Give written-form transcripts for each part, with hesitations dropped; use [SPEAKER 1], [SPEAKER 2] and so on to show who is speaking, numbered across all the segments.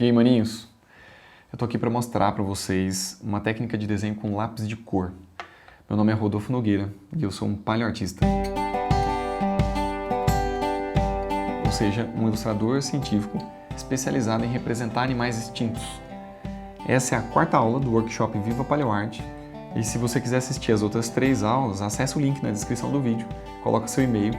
[SPEAKER 1] E aí, maninhos? Eu tô aqui para mostrar para vocês uma técnica de desenho com lápis de cor. Meu nome é Rodolfo Nogueira e eu sou um paleoartista. Ou seja, um ilustrador científico especializado em representar animais extintos. Essa é a quarta aula do workshop Viva Paleoarte. E se você quiser assistir as outras 3 aulas, acesse o link na descrição do vídeo, coloca seu e-mail.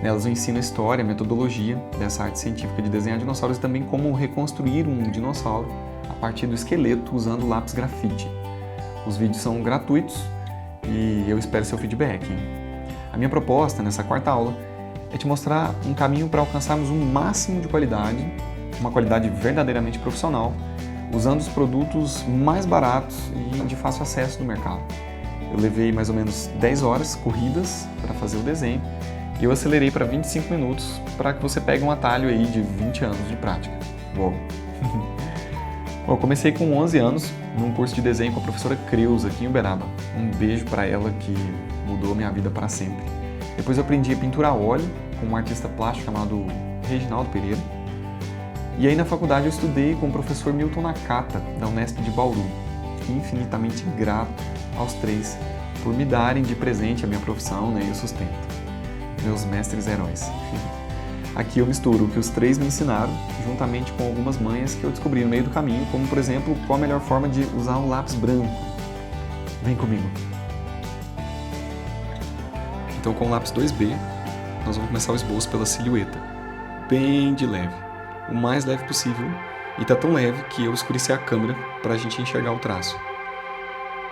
[SPEAKER 1] Nelas eu ensino a história, a metodologia dessa arte científica de desenhar dinossauros e também como reconstruir um dinossauro a partir do esqueleto usando lápis grafite. Os vídeos são gratuitos e eu espero seu feedback. A minha proposta nessa quarta aula é te mostrar um caminho para alcançarmos um máximo de qualidade, uma qualidade verdadeiramente profissional, usando os produtos mais baratos e de fácil acesso do mercado. Eu levei mais ou menos 10 horas corridas para fazer o desenho e eu acelerei para 25 minutos para que você pegue um atalho aí de 20 anos de prática. Uou! Bom, eu comecei com 11 anos num curso de desenho com a professora Creuza aqui em Uberaba. Um beijo para ela que mudou minha vida para sempre. Depois eu aprendi a pintura a óleo com um artista plástico chamado Reginaldo Pereira. E aí na faculdade eu estudei com o professor Milton Nakata, da Unesp de Bauru. Infinitamente grato aos 3 por me darem de presente a minha profissão, e o sustento. Meus mestres heróis. Aqui eu misturo o que os 3 me ensinaram, juntamente com algumas manhas que eu descobri no meio do caminho, como por exemplo, qual a melhor forma de usar um lápis branco. Vem comigo. Então com o lápis 2B, nós vamos começar o esboço pela silhueta, bem de leve. O mais leve possível, e tá tão leve que eu escureci a câmera para a gente enxergar o traço.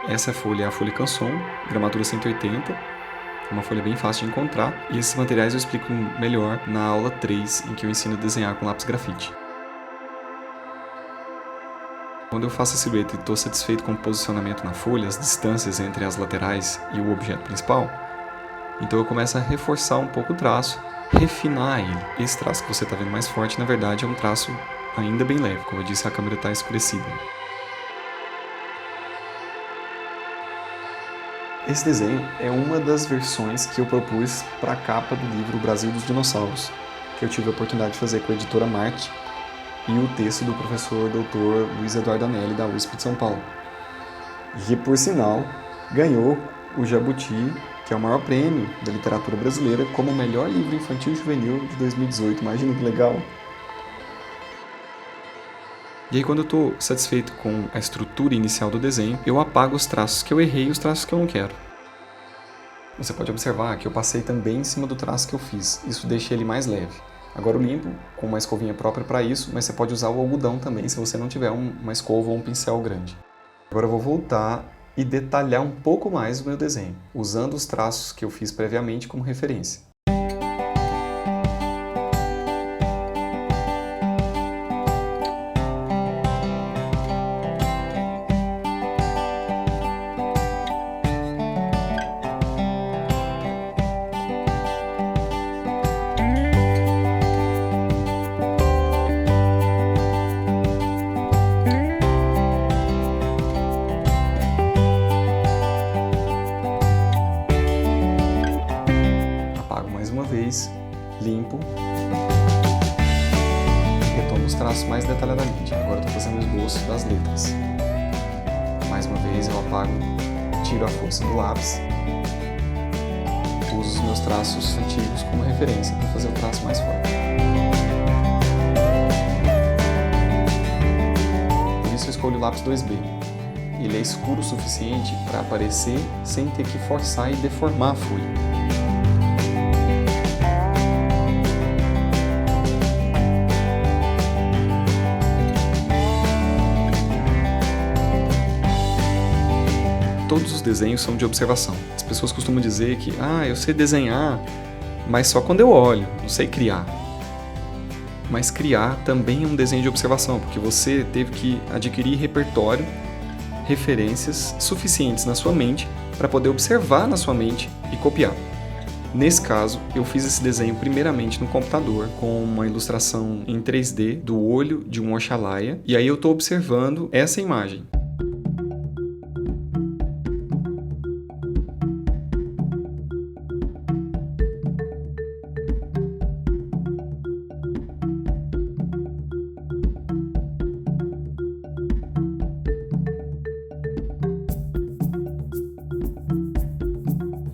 [SPEAKER 1] Essa folha é a folha Canson, gramatura 180, é uma folha bem fácil de encontrar, e esses materiais eu explico melhor na aula 3, em que eu ensino a desenhar com lápis grafite. Quando eu faço a silhueta e estou satisfeito com o posicionamento na folha, as distâncias entre as laterais e o objeto principal, então eu começo a reforçar um pouco o traço, refinar ele. Esse traço que você está vendo mais forte, na verdade, é um traço ainda bem leve. Como eu disse, a câmera está escurecida. Esse desenho é uma das versões que eu propus para a capa do livro O Brasil dos Dinossauros, que eu tive a oportunidade de fazer com a editora Marte e o texto do professor Dr. Luiz Eduardo Anelli, da USP de São Paulo. E, por sinal, ganhou o Jabuti, que é o maior prêmio da literatura brasileira, como o melhor livro infantil e juvenil de 2018. Imagina que legal! E aí, quando eu estou satisfeito com a estrutura inicial do desenho, eu apago os traços que eu errei e os traços que eu não quero. Você pode observar que eu passei também em cima do traço que eu fiz. Isso deixa ele mais leve. Agora eu limpo com uma escovinha própria para isso, mas você pode usar o algodão também se você não tiver uma escova ou um pincel grande. Agora eu vou voltar e detalhar um pouco mais o meu desenho, usando os traços que eu fiz previamente como referência. Limpo, retomo os traços mais detalhadamente. Agora eu estou fazendo o esboço das letras. Mais uma vez eu apago, tiro a força do lápis, uso os meus traços antigos como referência para fazer o traço mais forte. Por isso eu escolho o lápis 2B. Ele é escuro o suficiente para aparecer sem ter que forçar e deformar a folha. Todos os desenhos são de observação. As pessoas costumam dizer que, eu sei desenhar, mas só quando eu olho, não sei criar. Mas criar também é um desenho de observação, porque você teve que adquirir repertório, referências suficientes na sua mente para poder observar na sua mente e copiar. Nesse caso, eu fiz esse desenho primeiramente no computador, com uma ilustração em 3D do olho de um Oxalaia, e aí eu estou observando essa imagem.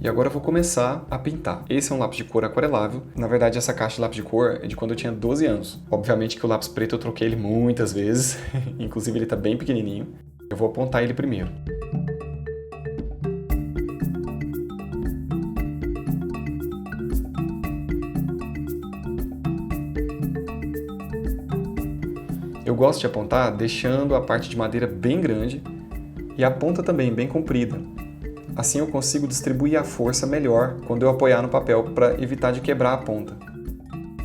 [SPEAKER 1] E agora eu vou começar a pintar. Esse é um lápis de cor aquarelável. Na verdade, essa caixa de lápis de cor é de quando eu tinha 12 anos. Obviamente que o lápis preto eu troquei ele muitas vezes, inclusive ele tá bem pequenininho. Eu vou apontar ele primeiro. Eu gosto de apontar deixando a parte de madeira bem grande e a ponta também bem comprida. Assim eu consigo distribuir a força melhor quando eu apoiar no papel para evitar de quebrar a ponta.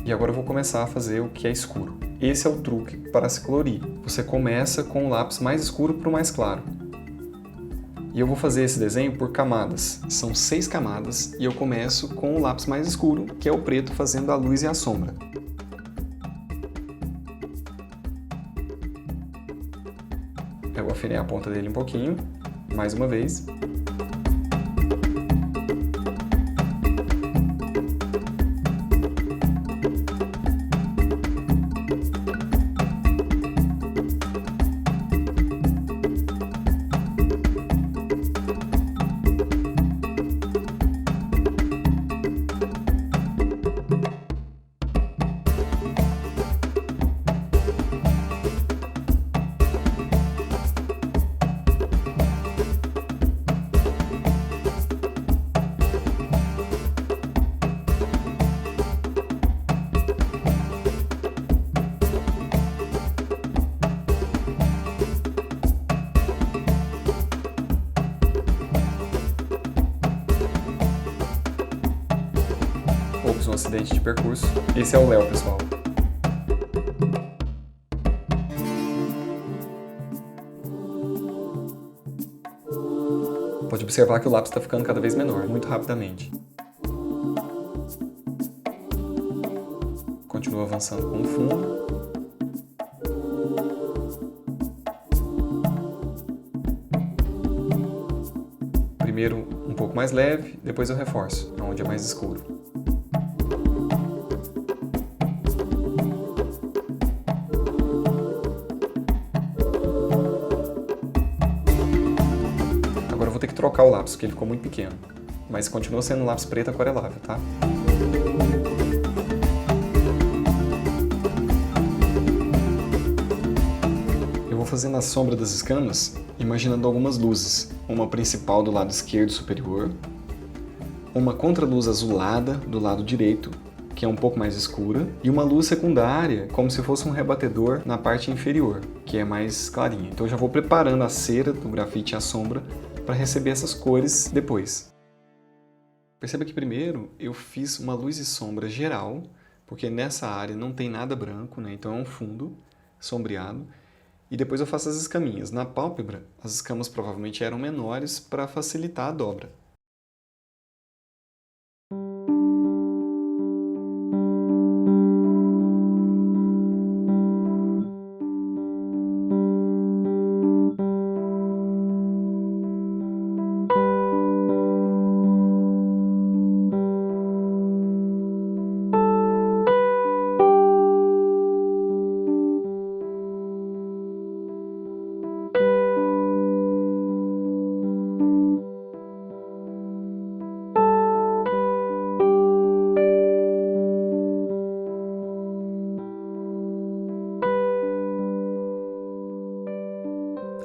[SPEAKER 1] E agora eu vou começar a fazer o que é escuro. Esse é o truque para se colorir. Você começa com o lápis mais escuro para o mais claro. E eu vou fazer esse desenho por camadas. São 6 camadas e eu começo com o lápis mais escuro, que é o preto, fazendo a luz e a sombra. Eu afinei a ponta dele um pouquinho, mais uma vez. Houve um acidente de percurso. Esse é o Léo, pessoal. Pode observar que o lápis está ficando cada vez menor, muito rapidamente. Continua avançando com o fundo. Primeiro um pouco mais leve, depois eu reforço, onde é mais escuro. Agora eu vou ter que trocar o lápis, porque ele ficou muito pequeno. Mas continua sendo um lápis preto aquarelável, tá? Eu vou fazendo a sombra das escamas, imaginando algumas luzes. Uma principal do lado esquerdo superior, uma contraluz azulada do lado direito, que é um pouco mais escura, e uma luz secundária, como se fosse um rebatedor na parte inferior, que é mais clarinha. Então eu já vou preparando a cera do grafite e a sombra para receber essas cores depois. Perceba que primeiro eu fiz uma luz e sombra geral, porque nessa área não tem nada branco, né? Então é um fundo sombreado. E depois eu faço as escaminhas. Na pálpebra, as escamas provavelmente eram menores para facilitar a dobra.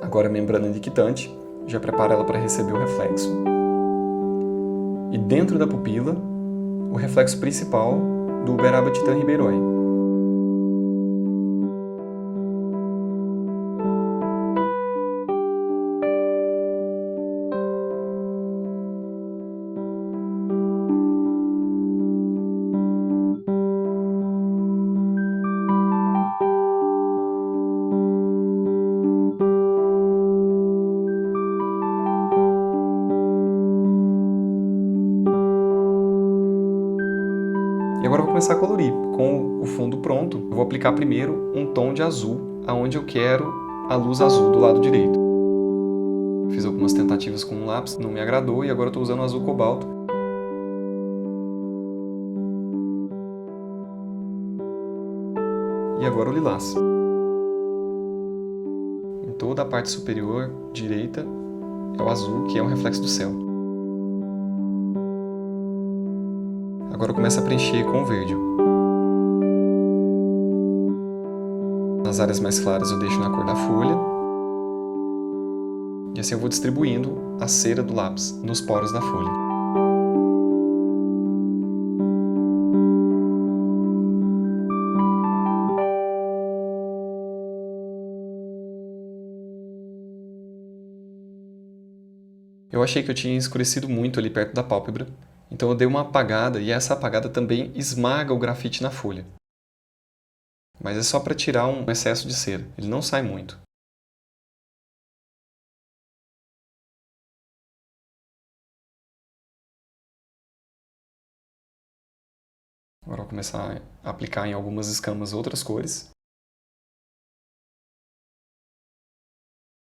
[SPEAKER 1] Agora a membrana liquidante, já prepara ela para receber o reflexo. E dentro da pupila, o reflexo principal do Uberaba Titan Ribeirões. E agora eu vou começar a colorir. Com o fundo pronto, eu vou aplicar primeiro um tom de azul, aonde eu quero a luz azul do lado direito. Fiz algumas tentativas com um lápis, não me agradou, e agora eu estou usando o azul cobalto. E agora o lilás. Em toda a parte superior direita é o azul, que é um reflexo do céu. Agora eu começo a preencher com o verde. Nas áreas mais claras eu deixo na cor da folha. E assim eu vou distribuindo a cera do lápis nos poros da folha. Eu achei que eu tinha escurecido muito ali perto da pálpebra, então eu dei uma apagada e essa apagada também esmaga o grafite na folha. Mas é só para tirar um excesso de cera, ele não sai muito. Agora eu vou começar a aplicar em algumas escamas outras cores.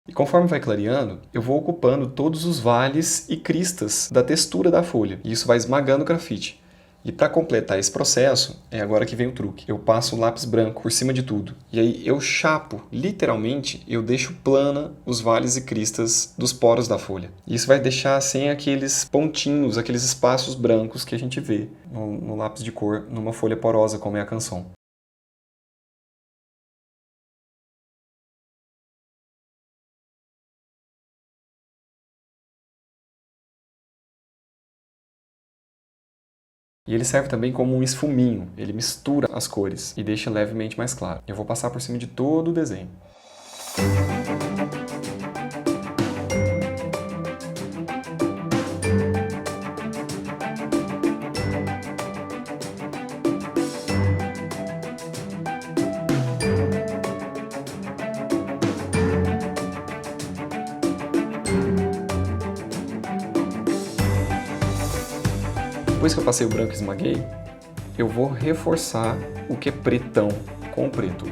[SPEAKER 1] E conforme vai clareando, eu vou ocupando todos os vales e cristas da textura da folha. E isso vai esmagando o grafite. E para completar esse processo, é agora que vem o truque. Eu passo o lápis branco por cima de tudo. E aí eu chapo, literalmente, eu deixo plana os vales e cristas dos poros da folha. E isso vai deixar sem aqueles pontinhos, aqueles espaços brancos que a gente vê no lápis de cor numa folha porosa, como é a Canson. E ele serve também como um esfuminho, ele mistura as cores e deixa levemente mais claro. Eu vou passar por cima de todo o desenho. Depois que eu passei o branco e esmaguei, eu vou reforçar o que é pretão com o preto.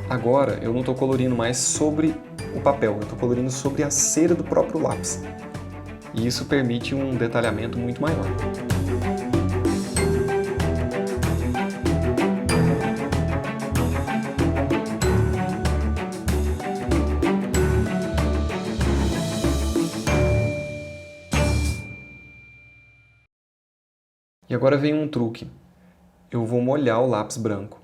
[SPEAKER 1] Agora eu não estou colorindo mais sobre o papel, eu estou colorindo sobre a cera do próprio lápis. E isso permite um detalhamento muito maior. E agora vem um truque. Eu vou molhar o lápis branco.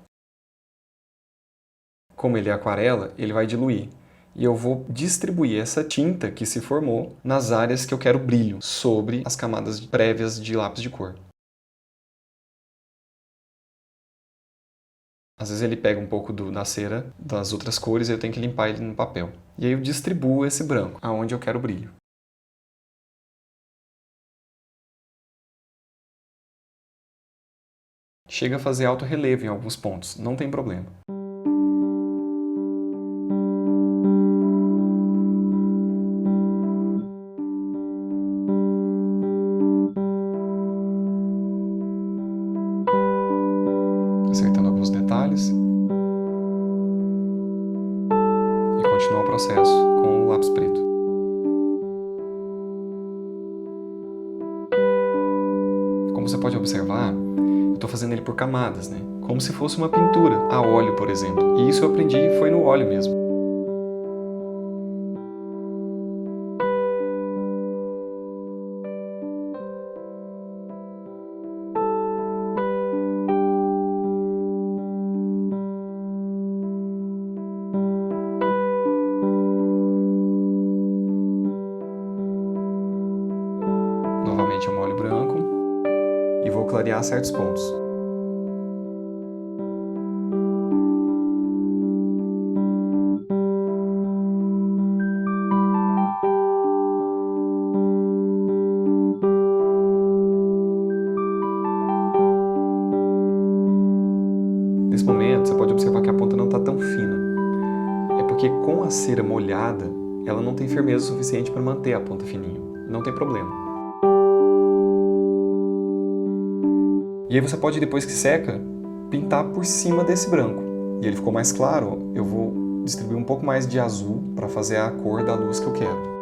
[SPEAKER 1] Como ele é aquarela, ele vai diluir. E eu vou distribuir essa tinta que se formou nas áreas que eu quero brilho, sobre as camadas prévias de lápis de cor. Às vezes ele pega um pouco da cera das outras cores e eu tenho que limpar ele no papel. E aí eu distribuo esse branco aonde eu quero brilho. Chega a fazer alto relevo em alguns pontos, não tem problema. Acertando alguns detalhes. E continuar o processo com o lápis preto. Como você pode observar, eu estou fazendo ele por camadas, né? Como se fosse uma pintura, a óleo, por exemplo. E isso eu aprendi foi no óleo mesmo. Novamente eu molho branco e vou clarear certos pontos. Nesse momento, você pode observar que a ponta não está tão fina. É porque com a cera molhada, ela não tem firmeza suficiente para manter a ponta fininha. Não tem problema. E aí você pode, depois que seca, pintar por cima desse branco. E ele ficou mais claro, eu vou distribuir um pouco mais de azul para fazer a cor da luz que eu quero.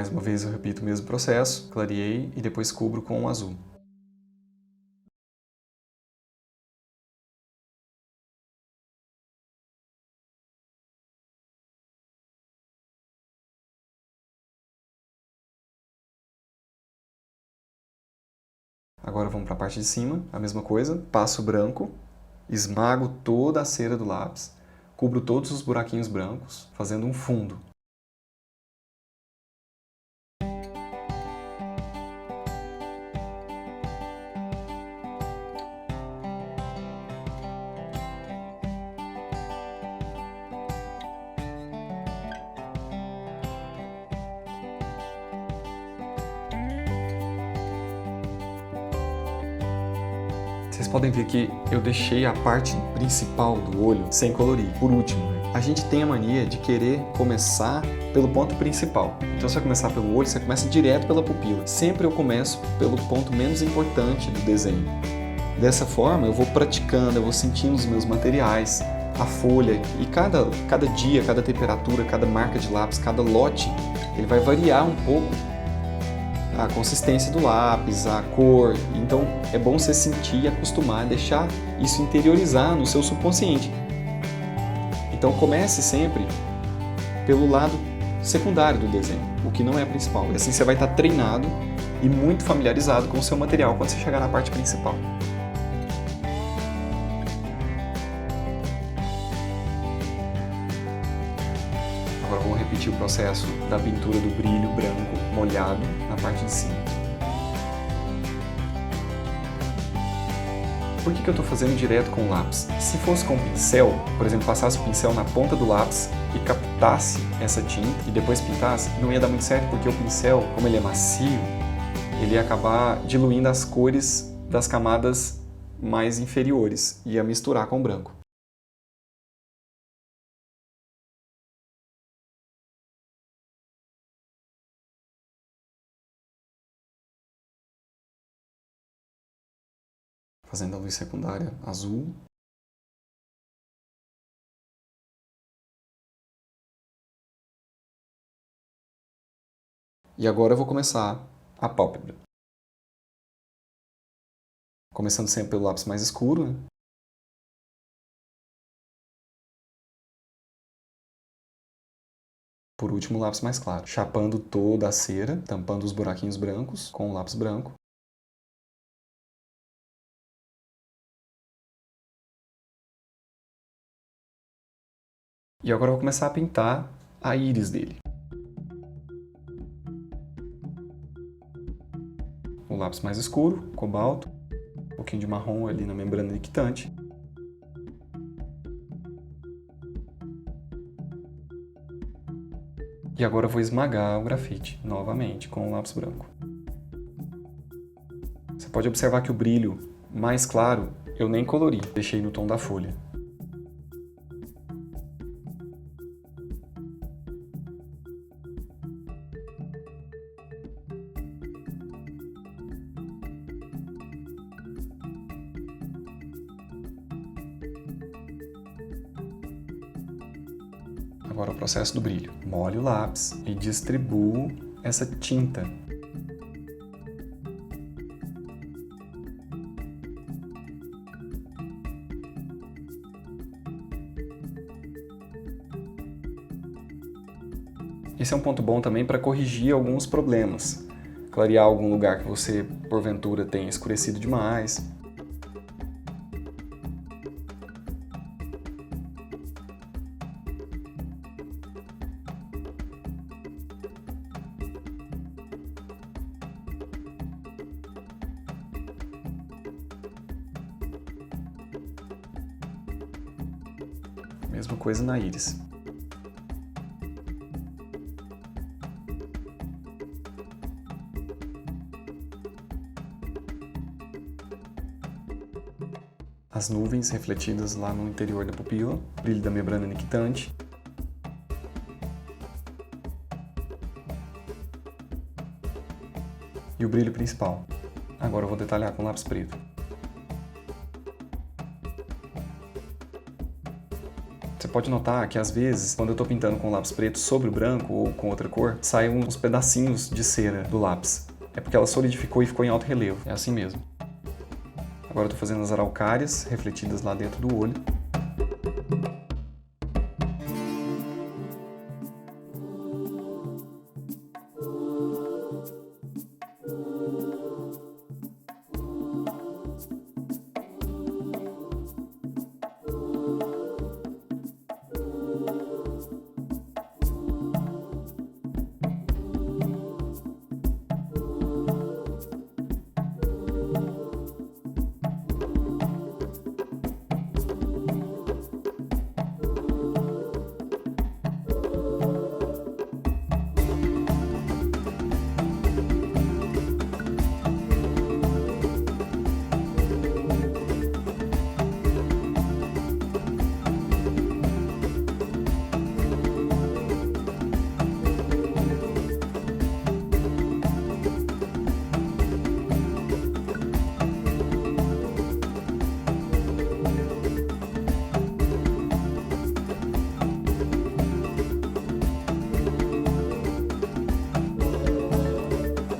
[SPEAKER 1] Mais uma vez eu repito o mesmo processo, clareei e depois cubro com o azul. Agora vamos para a parte de cima, a mesma coisa, passo branco, esmago toda a cera do lápis, cubro todos os buraquinhos brancos, fazendo um fundo. Vocês podem ver que eu deixei a parte principal do olho sem colorir, por último. A gente tem a mania de querer começar pelo ponto principal. Então, se você começar pelo olho, você começa direto pela pupila. Sempre eu começo pelo ponto menos importante do desenho. Dessa forma, eu vou praticando, eu vou sentindo os meus materiais, a folha, e cada dia, cada temperatura, cada marca de lápis, cada lote, ele vai variar um pouco a consistência do lápis, a cor. Então é bom você sentir, acostumar, deixar isso interiorizar no seu subconsciente. Então comece sempre pelo lado secundário do desenho, o que não é principal. E assim você vai estar treinado e muito familiarizado com o seu material quando você chegar na parte principal. Agora vamos repetir o processo da pintura do brilho branco molhado na parte de cima. Por que eu estou fazendo direto com o lápis? Se fosse com pincel, por exemplo, passasse o pincel na ponta do lápis e captasse essa tinta e depois pintasse, não ia dar muito certo porque o pincel, como ele é macio, ele ia acabar diluindo as cores das camadas mais inferiores, ia misturar com o branco. Fazendo a luz secundária azul. E agora eu vou começar a pálpebra. Começando sempre pelo lápis mais escuro, né? Por último, o lápis mais claro. Chapando toda a cera, tampando os buraquinhos brancos com o lápis branco. E agora eu vou começar a pintar a íris dele. O lápis mais escuro, cobalto, um pouquinho de marrom ali na membrana liquidante. E agora eu vou esmagar o grafite novamente com o lápis branco. Você pode observar que o brilho mais claro eu nem colori, deixei no tom da folha. Agora o processo do brilho. Molho o lápis e distribuo essa tinta. Esse é um ponto bom também para corrigir alguns problemas. Clarear algum lugar que você, porventura, tenha escurecido demais. Mesma coisa na íris. As nuvens refletidas lá no interior da pupila, brilho da membrana nictitante. E o brilho principal. Agora eu vou detalhar com lápis preto. Você pode notar que às vezes, quando eu estou pintando com lápis preto sobre o branco ou com outra cor, saem uns pedacinhos de cera do lápis. É porque ela solidificou e ficou em alto relevo. É assim mesmo. Agora eu estou fazendo as araucárias refletidas lá dentro do olho.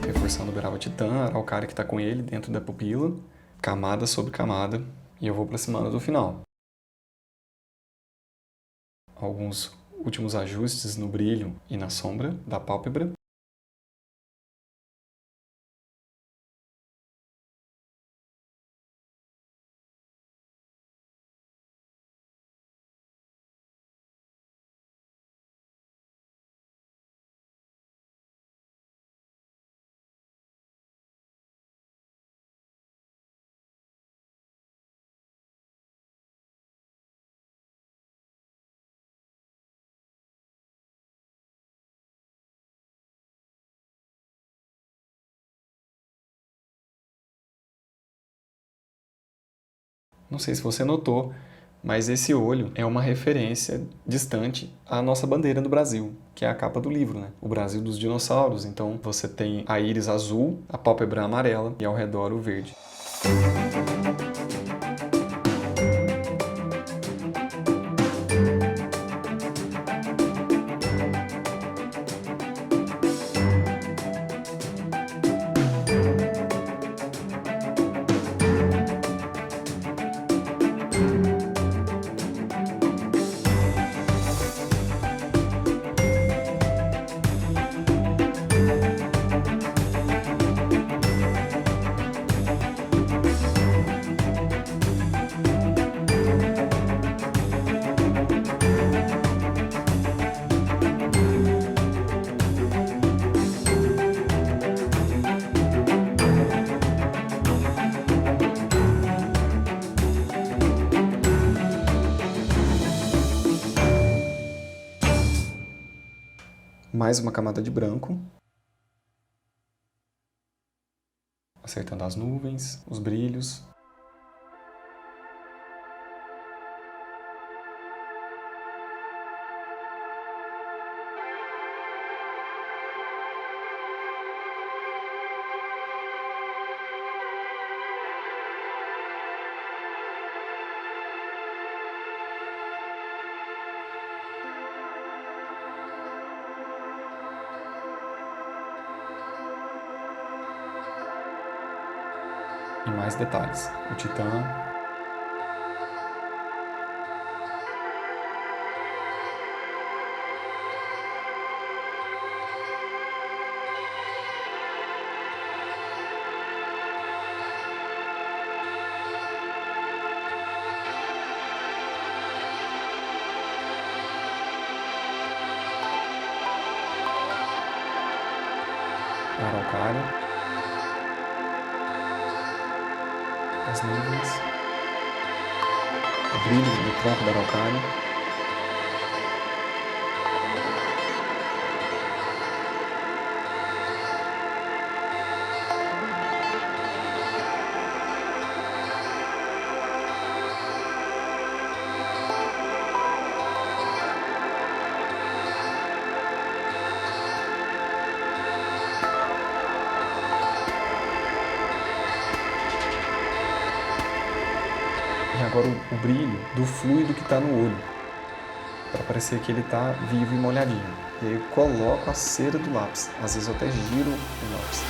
[SPEAKER 1] Reforçando o Beraba Titã, a araucária que está com ele dentro da pupila, camada sobre camada, e eu vou aproximando do final. Alguns últimos ajustes no brilho e na sombra da pálpebra. Não sei se você notou, mas esse olho é uma referência distante à nossa bandeira do Brasil, que é a capa do livro, né? O Brasil dos dinossauros. Então você tem a íris azul, a pálpebra amarela e ao redor o verde. Mais uma camada de branco, acertando as nuvens, os brilhos. E mais detalhes. O Titã. A araucária. As nuvens, o brilho do tronco da araucária. E agora o brilho do fluido que está no olho. para parecer que ele está vivo e molhadinho. E aí eu coloco a cera do lápis, às vezes eu até giro o lápis.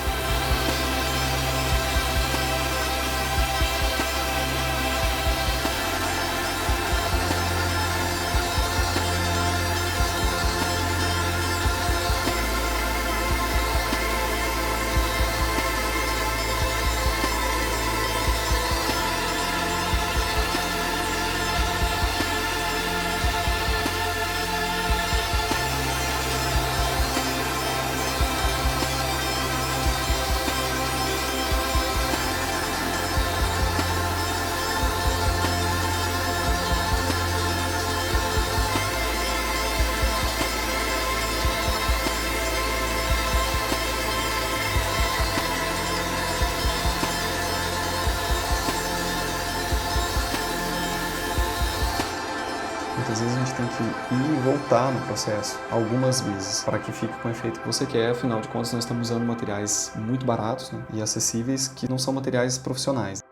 [SPEAKER 1] Muitas vezes a gente tem que ir e voltar no processo, algumas vezes, para que fique com o efeito que você quer. Afinal de contas, nós estamos usando materiais muito baratos, né, e acessíveis, que não são materiais profissionais.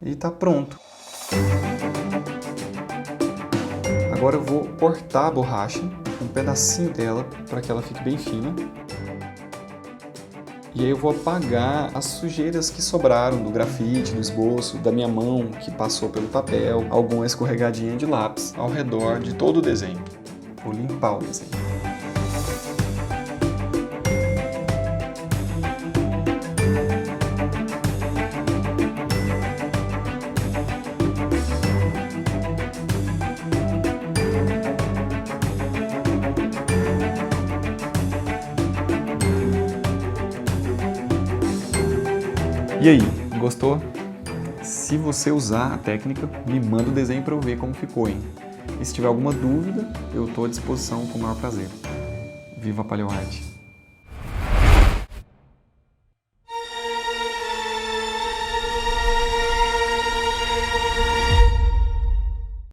[SPEAKER 1] E está pronto. Agora eu vou cortar a borracha, um pedacinho dela, para que ela fique bem fina. E aí eu vou apagar as sujeiras que sobraram do grafite, do esboço, da minha mão que passou pelo papel, alguma escorregadinha de lápis ao redor de todo o desenho. Vou limpar o desenho. E aí, gostou? Se você usar a técnica, me manda o desenho para eu ver como ficou, hein? E se tiver alguma dúvida, eu estou à disposição com o maior prazer. Viva a Paleoarte!